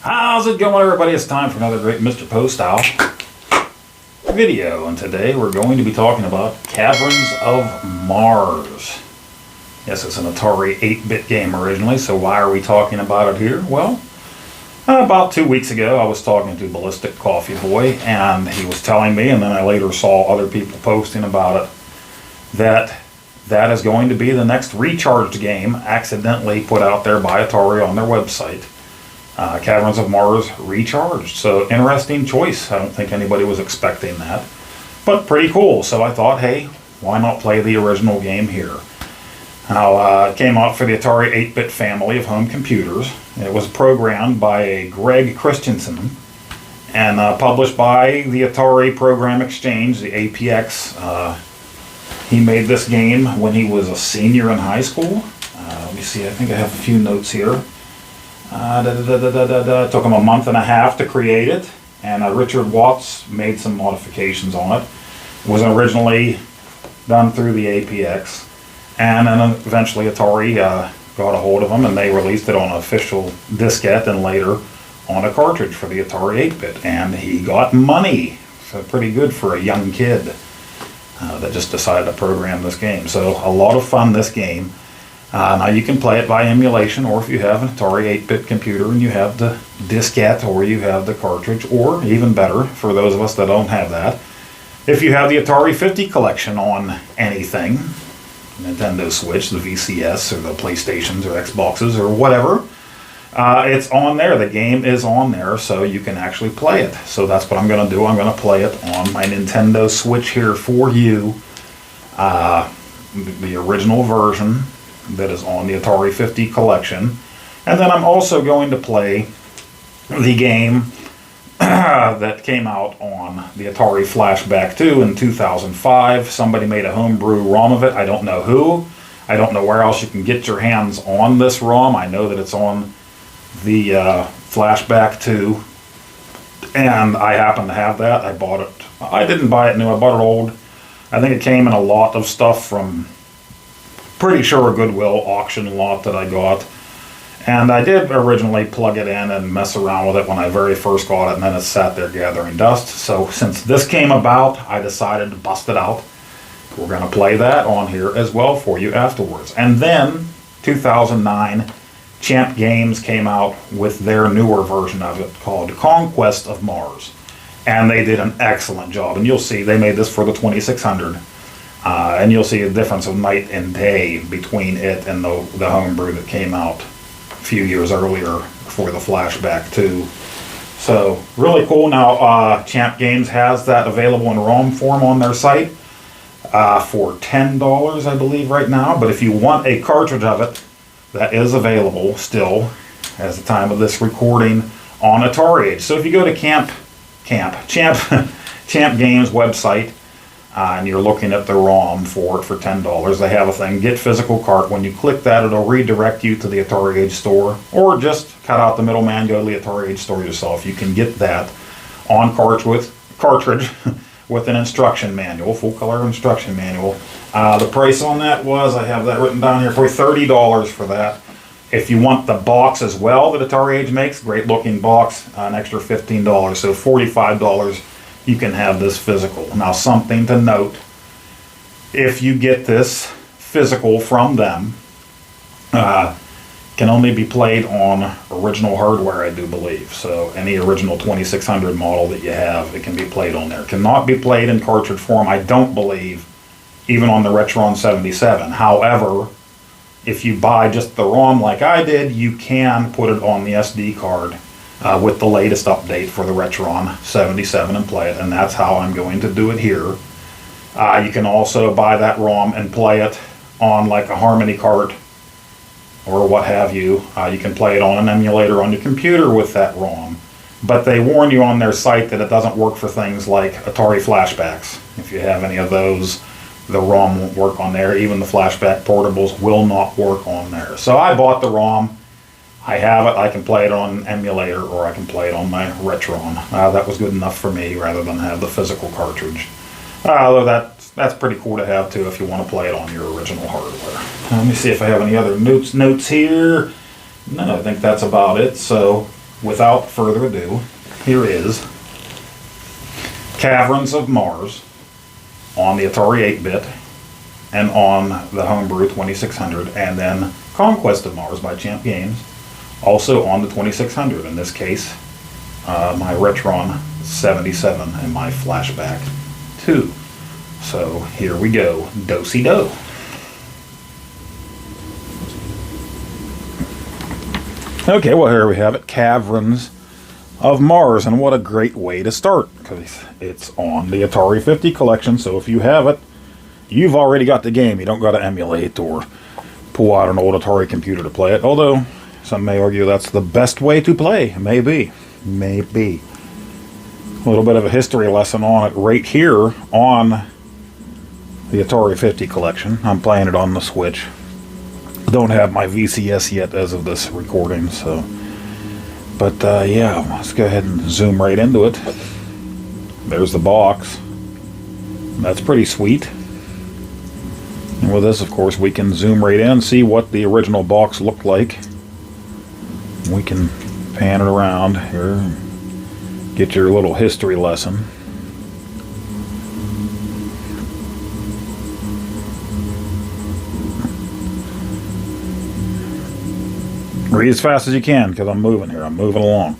How's it going, everybody? It's time for another great Mr. Poestyle video, and today we're going to be talking about Caverns of Mars. Yes, it's an Atari 8-bit game originally, so why are we talking about it here? Well, about 2 weeks ago I was talking to Ballistik Coffee Boy, and he was telling me, and then I later saw other people posting about it, that is going to be the next recharged game accidentally put out there by Atari on their website. Caverns of Mars Recharged. So interesting choice. I don't think anybody was expecting that, but pretty cool. So I thought, hey, why not play the original game here? Now, it came out for the Atari 8-bit family of home computers. It was programmed by a Greg Christensen and published by the Atari Program Exchange, the APX. He made this game when he was a senior in high school. Let me see, I think I have a few notes here. It took him a month and a half to create it, and Richard Watts made some modifications on it. It was originally done through the APX, and then eventually Atari got a hold of them, and they released it on an official diskette and later on a cartridge for the Atari 8-bit, and he got money. So pretty good for a young kid that just decided to program this game. So a lot of fun, this game. Now you can play it by emulation, or if you have an Atari 8-bit computer and you have the diskette or you have the cartridge, or even better, for those of us that don't have that, if you have the Atari 50 collection on anything, Nintendo Switch, the VCS, or the PlayStations or Xboxes or whatever, it's on there. The game is on there, so you can actually play it. So that's what I'm going to do. I'm going to play it on my Nintendo Switch here for you, the original version that is on the Atari 50 collection. And then I'm also going to play the game that came out on the Atari Flashback 2 in 2005. Somebody made a homebrew ROM of it. I don't know who. I don't know where else you can get your hands on this ROM. I know that it's on the Flashback 2, and I happen to have that. I bought it. I didn't buy it new. I bought it old. I think it came in a lot of stuff from, pretty sure, a Goodwill auction lot that I got. And I did originally plug it in and mess around with it when I very first got it, and then it sat there gathering dust. So since this came about, I decided to bust it out. We're going to play that on here as well for you afterwards. And then 2009, Champ Games came out with their newer version of it called Conquest of Mars. And they did an excellent job. And you'll see they made this for the 2600. And you'll see a difference of night and day between it and the homebrew that came out a few years earlier for the Flashback 2. So really cool. Now Champ Games has that available in ROM form on their site for $10, I believe, right now. But if you want a cartridge of it, that is available still as the time of this recording on Atari Age. So if you go to Champ Games website, and you're looking at the ROM for it for $10, they have a thing, get physical cart. When you click that, it'll redirect you to the Atari Age store, or just cut out the middleman, go to the Atari Age store yourself. You can get that on cartridge with an instruction manual, full color instruction manual. The price on that was, I have that written down here, for $30 for that. If you want the box as well that Atari Age makes, great looking box, an extra $15, so $45. You can have this physical. Now, something to note, if you get this physical from them, can only be played on original hardware, I do believe. So any original 2600 model that you have, it can be played on there. Cannot be played in cartridge form, I don't believe, even on the Retron 77. However, if you buy just the ROM like I did, you can put it on the SD card with the latest update for the Retron 77 and play it, and that's how I'm going to do it here. You can also buy that ROM and play it on like a Harmony cart or what have you. You can play it on an emulator on your computer with that ROM, but they warn you on their site that it doesn't work for things like Atari Flashbacks. If you have any of those, the ROM won't work on there. Even the Flashback portables will not work on there. So I bought the ROM. I have it. I can play it on an emulator, or I can play it on my Retron. That was good enough for me rather than have the physical cartridge. Although that's pretty cool to have too if you want to play it on your original hardware. Let me see if I have any other notes here. No, I think that's about it. So without further ado, here is Caverns of Mars on the Atari 8-bit and on the Homebrew 2600, and then Conquest of Mars by Champ Games, also on the 2600. In this case, my Retron 77 and my Flashback 2. So here we go, do-si-do. Okay, well here we have it, Caverns of Mars, and what a great way to start, because it's on the Atari 50 collection, so if you have it, you've already got the game. You don't got to emulate or pull out an old Atari computer to play it, although some may argue that's the best way to play. Maybe. Maybe. A little bit of a history lesson on it right here on the Atari 50 collection. I'm playing it on the Switch. Don't have my VCS yet as of this recording, so. But yeah, let's go ahead and zoom right into it. There's the box. That's pretty sweet. And with this, of course, we can zoom right in and see what the original box looked like. We can pan it around here and get your little history lesson. Read as fast as you can, because I'm moving here. I'm moving along.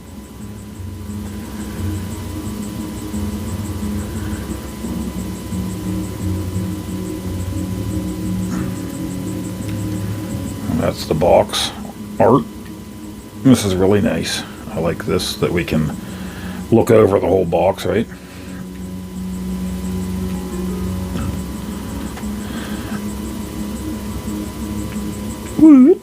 That's the box art. This is really nice. I like this, that we can look over the whole box, right? Woo.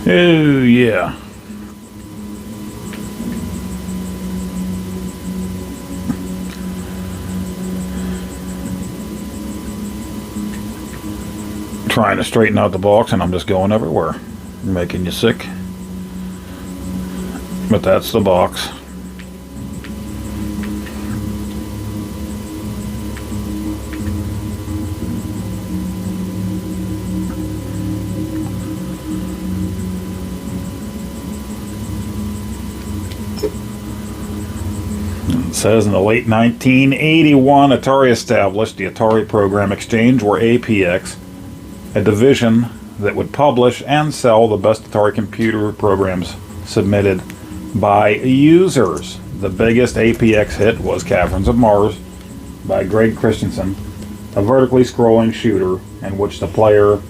Oh, yeah. Trying to straighten out the box and I'm just going everywhere. Making you sick. But that's the box. It says in the late 1981, Atari established the Atari Program Exchange, or APX, a division that would publish and sell the best Atari computer programs submitted by users. The biggest APX hit was Caverns of Mars by Greg Christensen, a vertically scrolling shooter in which the player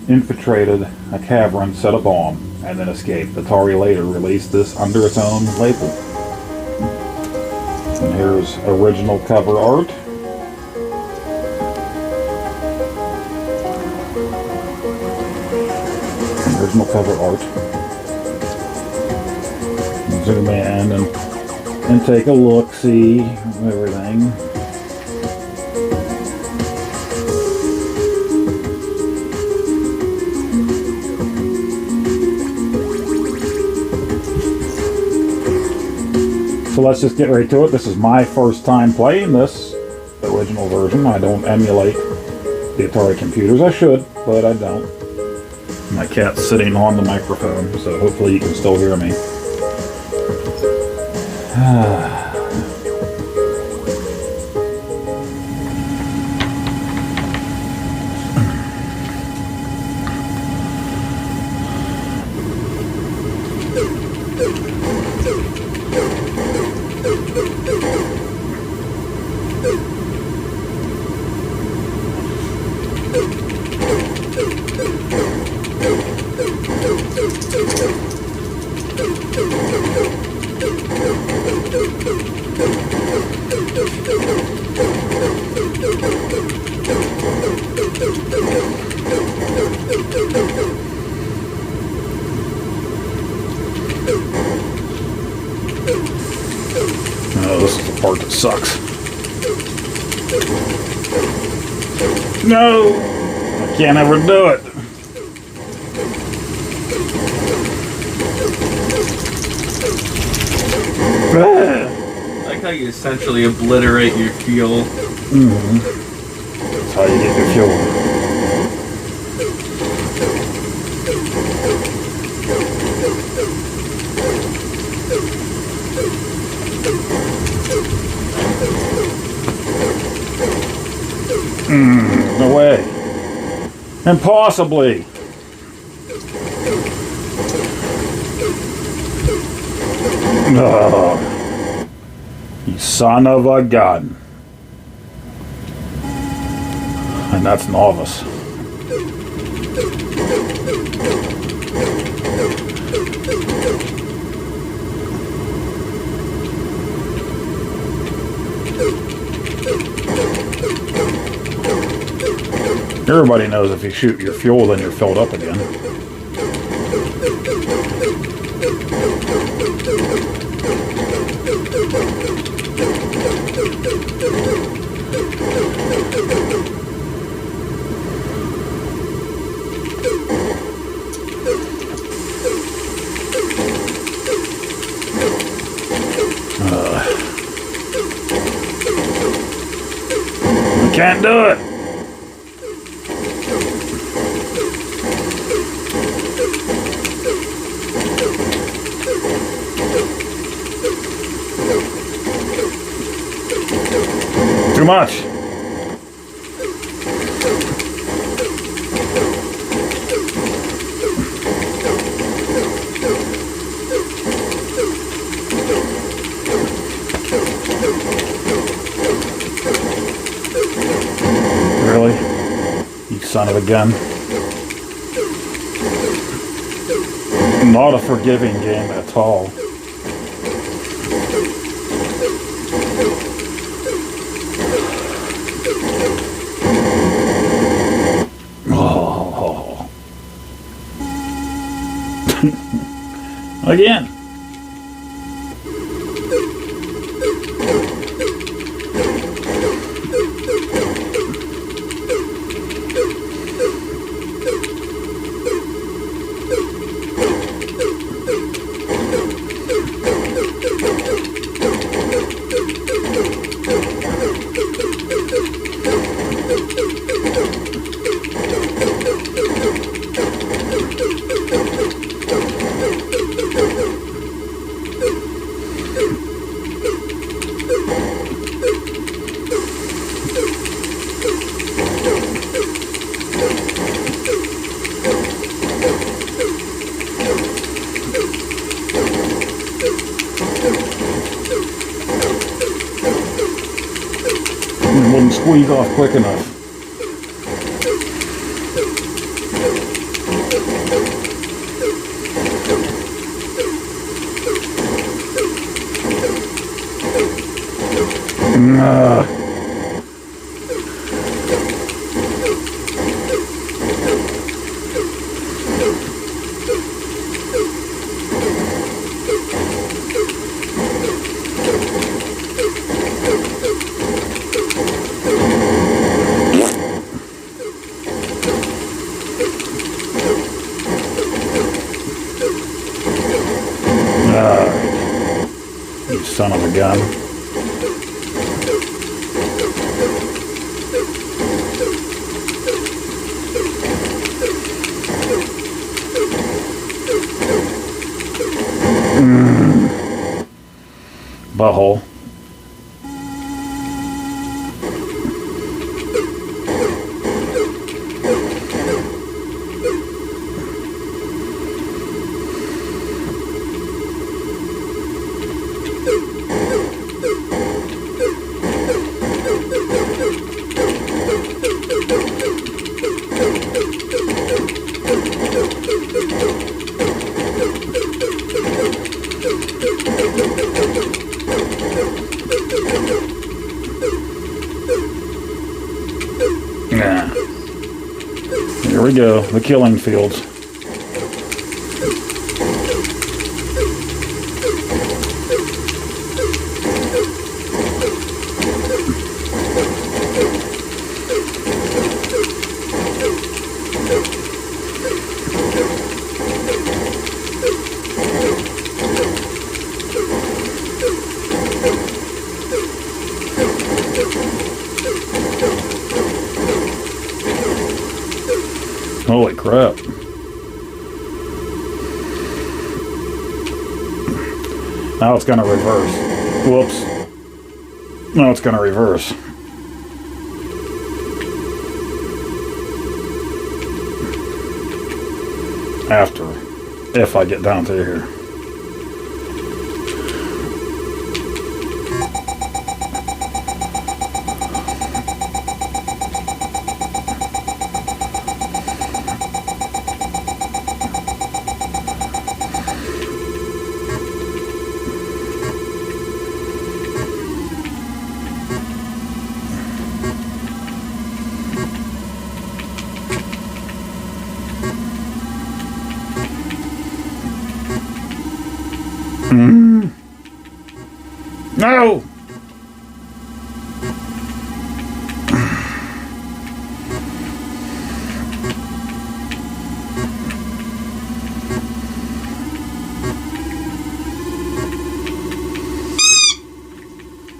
infiltrated a cavern, set a bomb, and then escaped. Atari later released this under its own label. And here's original cover art. Original cover art. Zoom in and take a look, see everything. So let's just get right to it. This is my first time playing this original version. I don't emulate the Atari computers. I should, but I don't. My cat's sitting on the microphone, so hopefully you can still hear me. Oh, this is the part that sucks. No! I can't ever do it. I like how you essentially obliterate your fuel. Mm-hmm. That's how you get your fuel. No way. Impossibly. Oh, you son of a gun. And that's novice. Everybody knows if you shoot your fuel, then you're filled up again. I can't do it. Too much. Really? You son of a gun. Not a forgiving game at all. Oh. Again. Wouldn't squeeze off quick enough. You son of a gun. Butthole. Here we go, the killing fields. Holy crap. Now it's going to reverse. Whoops. Now it's going to reverse. After, if I get down through here. No!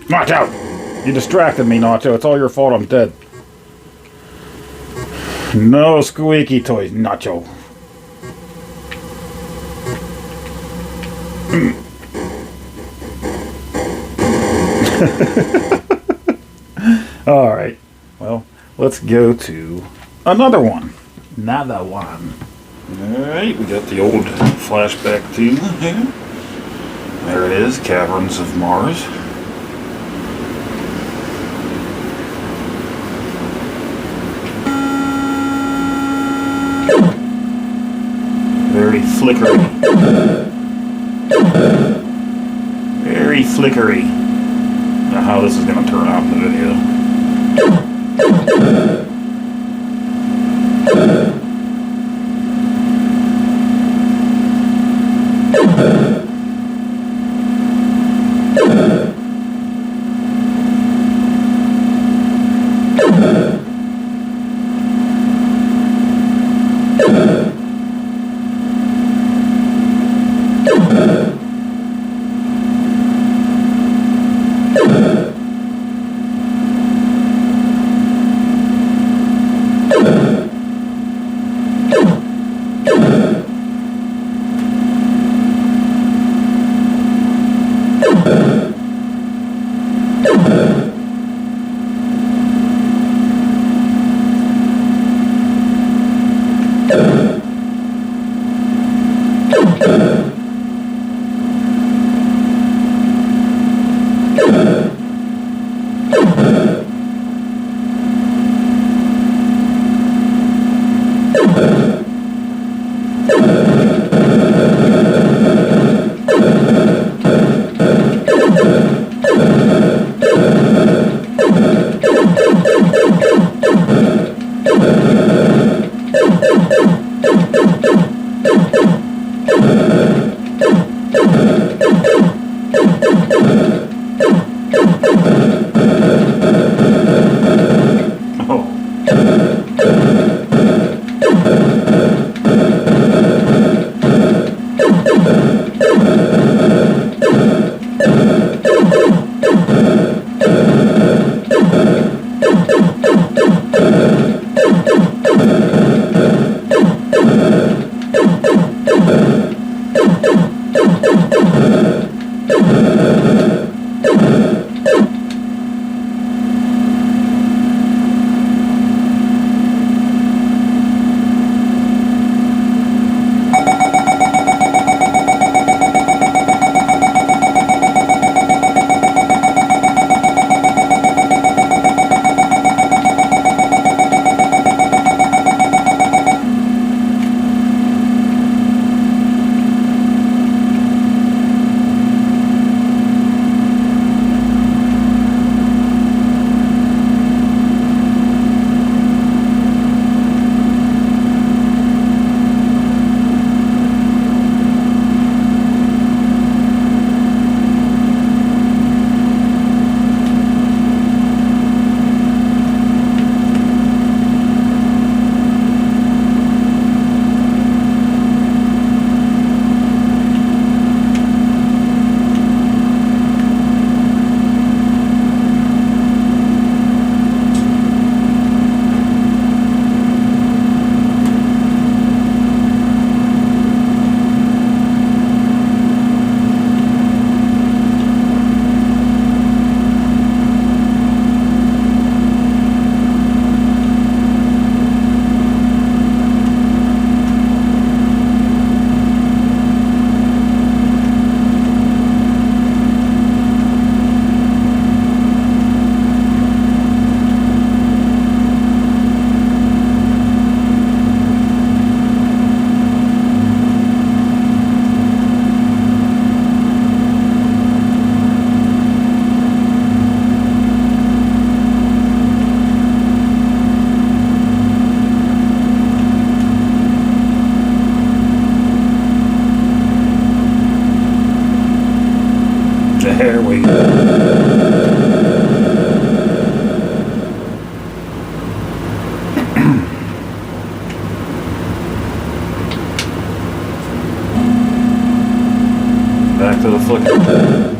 Nacho! You distracted me, Nacho. It's all your fault I'm dead. No squeaky toys, Nacho. Alright, well, let's go to another one. Another one. Alright, we got the old Flashback 2 here. There it is, Caverns of Mars. Very flickery. Very flickery. I don't know how this is going to turn out in the video. flicker.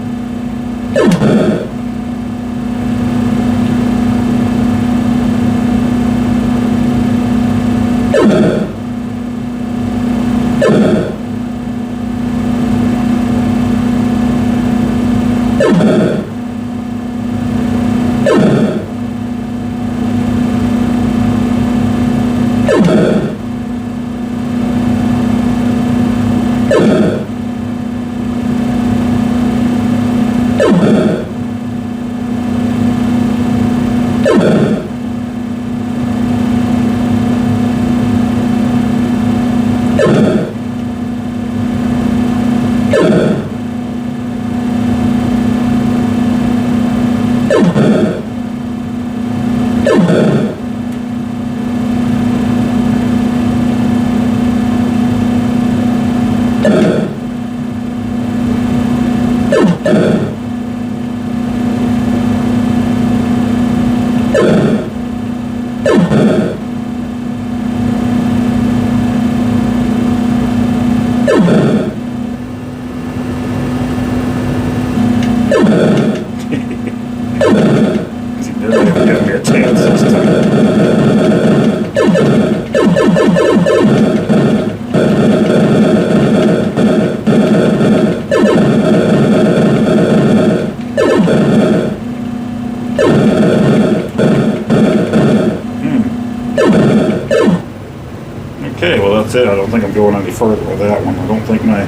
Okay, well that's it. I don't think I'm going any further with that one. I don't think my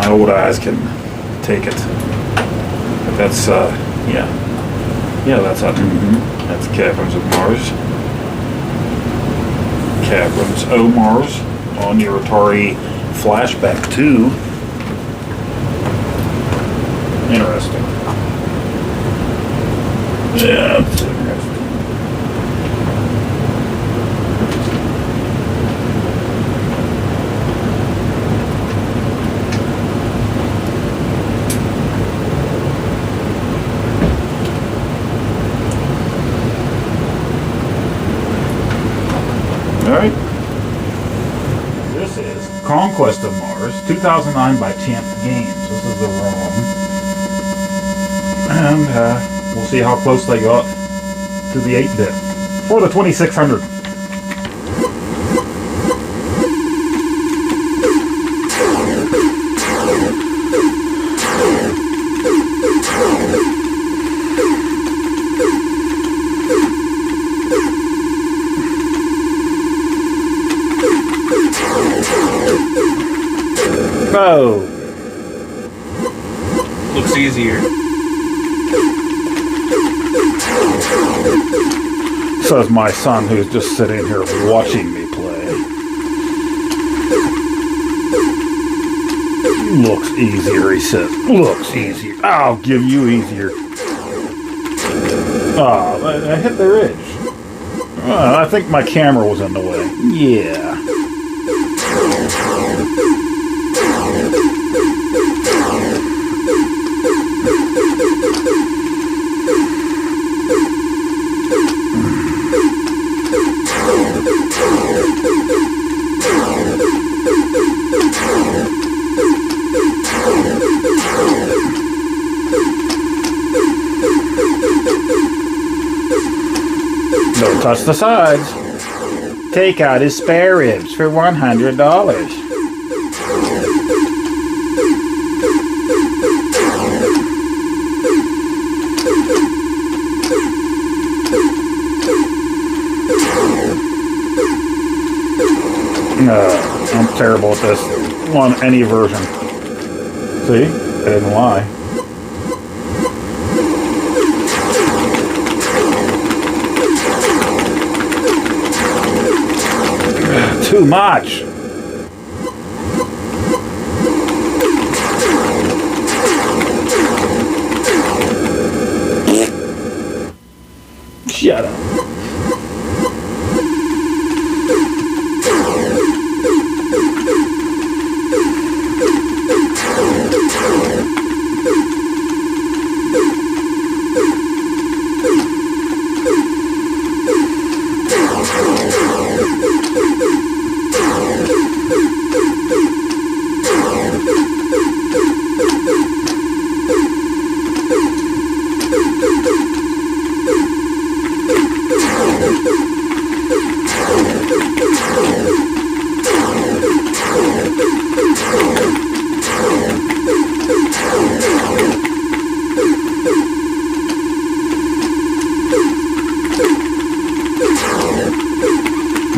old eyes can take it. But that's yeah, that's it. That's Caverns of Mars. Caverns of Mars on your Atari Flashback 2. Interesting. Yeah, that's interesting. Alright. This is Conquest of Mars, 2009 by Champ Games. This is the ROM. And we'll see how close they got to the 8-bit. For the 2600. Oh. Looks easier. Says my son, who's just sitting here watching me play. Looks easier, he says. Looks easier. I'll give you easier. Oh, I hit the ridge. I think my camera was in the way. Yeah. Don't touch the sides. Take out his spare ribs for $100. I'm terrible at this on any version. See? I didn't lie. Too much. Shut up.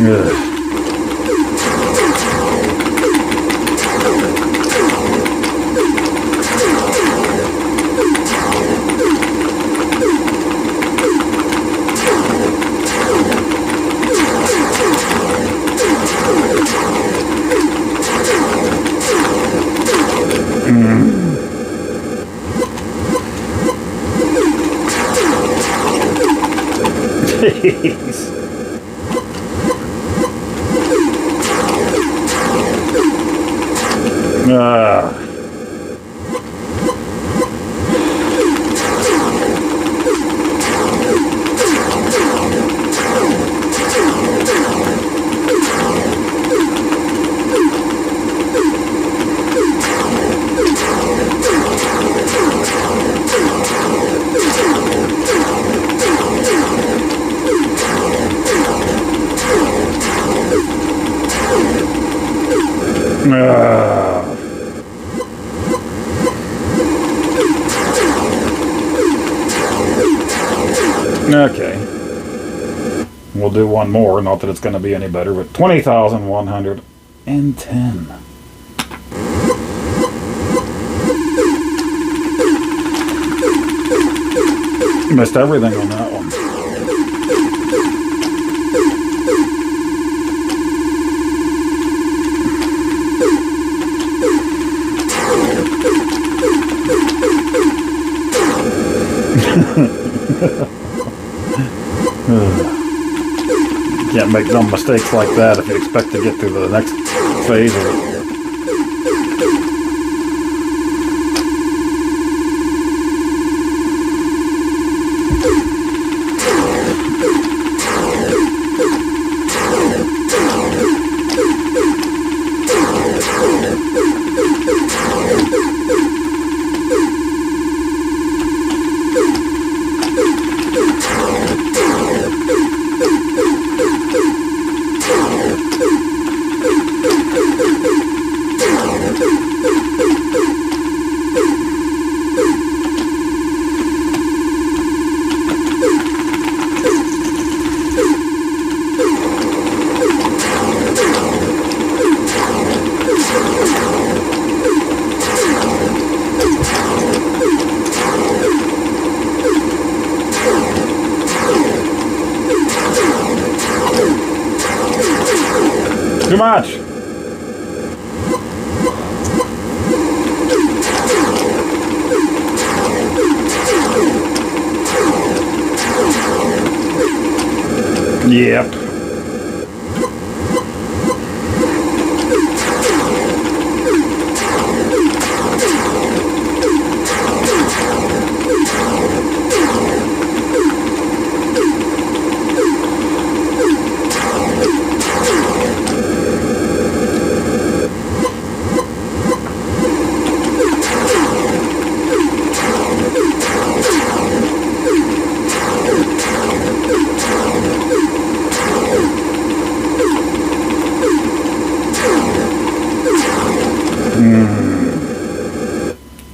Ugh. Jeez. Okay. We'll do one more, not that it's going to be any better, but 20,110. Missed everything on that one. Can't make dumb mistakes like that if you expect to get to the next phase of it. Too much. Yep.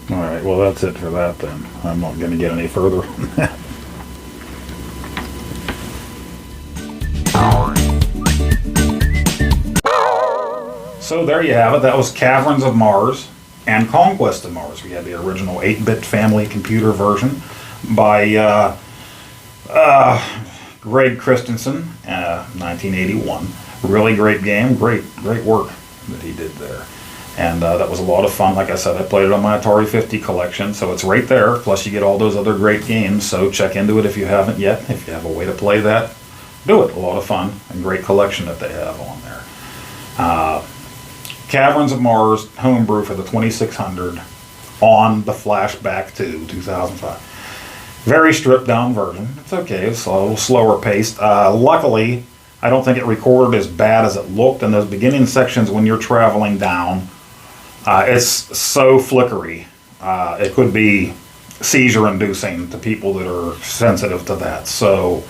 Alright, well that's it for that then. I'm not going to get any further on that. So there you have it. That was Caverns of Mars and Conquest of Mars. We had the original 8-bit family computer version by Greg Christensen, 1981. Really great game, great work that he did there. And that was a lot of fun. Like I said, I played it on my Atari 50 collection, so it's right there. Plus you get all those other great games, so check into it if you haven't yet. If you have a way to play that, do it. A lot of fun and great collection that they have on there. Caverns of Mars homebrew for the 2600 on the Flashback 2, 2005. Very stripped down version. It's okay, it's a little slower paced. Luckily, I don't think it recorded as bad as it looked in those beginning sections when you're traveling down. It's so flickery. It could be seizure-inducing to people that are sensitive to that. So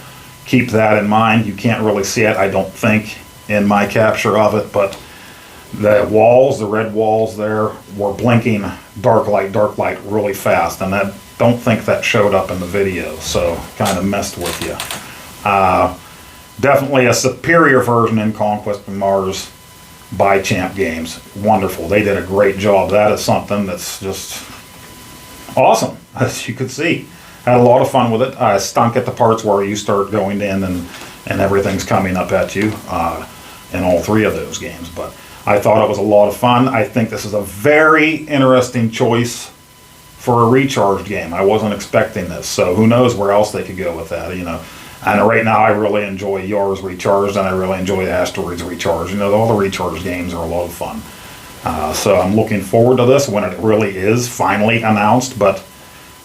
keep that in mind. You can't really see it, I don't think, in my capture of it, but the walls, the red walls there, were blinking dark light really fast, and I don't think that showed up in the video, so kind of messed with you. Definitely a superior version in Conquest of Mars by Champ Games. Wonderful. They did a great job. That is something that's just awesome, as you could see. Had a lot of fun with it. I stunk at the parts where you start going in and everything's coming up at you in all three of those games. But I thought it was a lot of fun. I think this is a very interesting choice for a recharged game. I wasn't expecting this, so who knows where else they could go with that, you know. And right now I really enjoy Yours Recharged, and I really enjoy Asteroids Recharged. You know, all the recharged games are a lot of fun. So I'm looking forward to this when it really is finally announced, but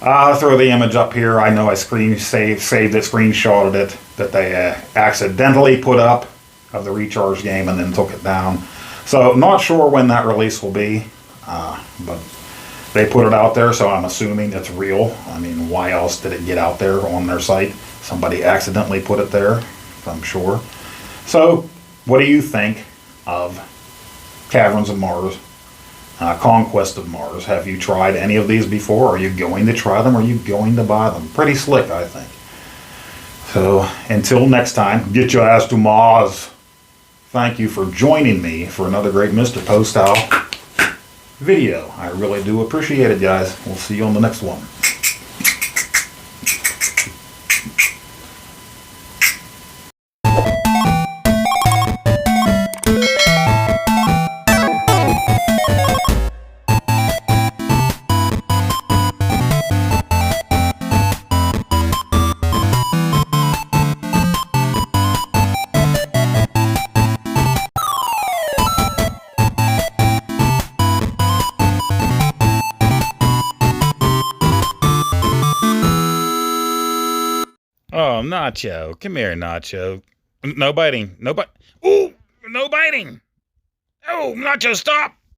I'll throw the image up here. I know I saved it, screenshotted it, that they accidentally put up of the recharged game and then took it down. So not sure when that release will be, but they put it out there, so I'm assuming it's real. I mean, why else did it get out there on their site? Somebody accidentally put it there, I'm sure. So, what do you think of Caverns of Mars, Conquest of Mars? Have you tried any of these before? Are you going to try them? Are you going to buy them? Pretty slick, I think. So, until next time, get your ass to Mars. Thank you for joining me for another great Mr. Poestyle video. I really do appreciate it, guys. We'll see you on the next one. Oh, Nacho. Come here, Nacho. No biting. No bite. Ooh, no biting. Oh, Nacho, stop.